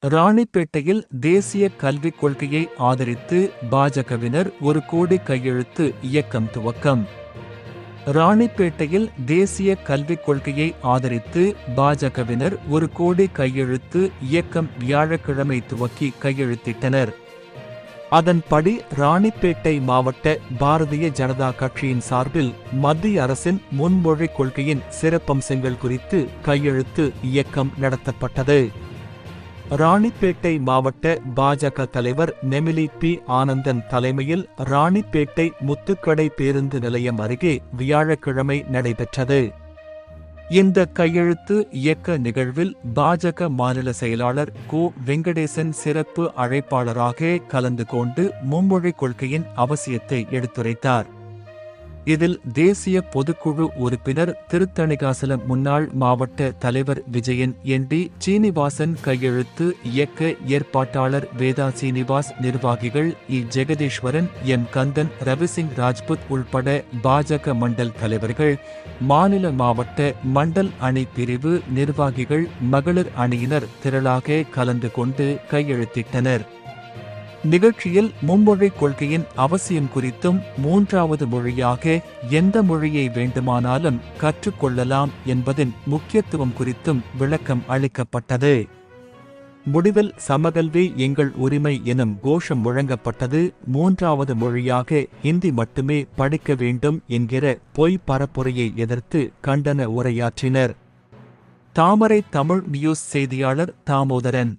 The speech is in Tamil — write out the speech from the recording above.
ராணிப்பேட்டையில் தேசிய கல்விக் கொள்கையை ஆதரித்து பாஜகவினர் 1 கோடி கையெழுத்து இயக்கம் துவக்கம். ராணிப்பேட்டையில் தேசிய கல்விக் கொள்கையை ஆதரித்து பாஜகவினர் 1 கோடி கையெழுத்து இயக்கம் வியாழக்கிழமை துவக்கி கையெழுத்திட்டனர். அதன்படி ராணிப்பேட்டை மாவட்ட பாரதிய ஜனதா கட்சியின் சார்பில் மத்திய அரசின் முன்மொழிக் கொள்கையின் சிறப்பம்சங்கள் குறித்து கையெழுத்து இயக்கம் நடத்தப்பட்டது. ராணிப்பேட்டை மாவட்ட பாஜக தலைவர் நெமிலி பி. ஆனந்தன் தலைமையில் ராணிப்பேட்டை முத்துக்கடை பேருந்து நிலையம் அருகே வியாழக்கிழமை நடைபெற்றது. இந்த கையெழுத்து இயக்க நிகழ்வில் பாஜக மாநில செயலாளர் கோ. வெங்கடேசன் சிறப்பு அழைப்பாளராக கலந்து கொண்டு மும்மொழிக் கொள்கையின் அவசியத்தை எடுத்துரைத்தார். இதில் தேசிய பொதுக்குழு உறுப்பினர் திருத்தணிகாசலம் முன்னாள் மாவட்ட தலைவர் விஜயன் என்.டி. சீனிவாசன் கையெழுத்து இயக்க ஏற்பாட்டாளர் வேதா சீனிவாஸ் நிர்வாகிகள் இ. ஜெகதீஸ்வரன் எம். கந்தன் ரவிசிங் ராஜ்புத் உள்பட பாஜக மண்டல் தலைவர்கள் மாநில மாவட்ட மண்டல் அணி பிரிவு நிர்வாகிகள் மகளிர் அணியினர் திரளாக கலந்து கொண்டு கையெழுத்திட்டனர். நிகழ்ச்சியில் மும்மொழிக் கொள்கையின் அவசியம் குறித்தும் 3வது மொழியாக எந்த மொழியை வேண்டுமானாலும் கற்றுக்கொள்ளலாம் என்பதின் முக்கியத்துவம் குறித்தும் விளக்கம் அளிக்கப்பட்டது. முடிவில் சமகல்வி எங்கள் உரிமை எனும் கோஷம் முழங்கப்பட்டது. 3வது மொழியாக ஹிந்தி மட்டுமே படிக்க வேண்டும் என்கிற பொய் பரப்புரையை எதிர்த்து கண்டன உரையாற்றினர். தாமரை தமிழ் நியூஸ் செய்தியாளர் தாமோதரன்.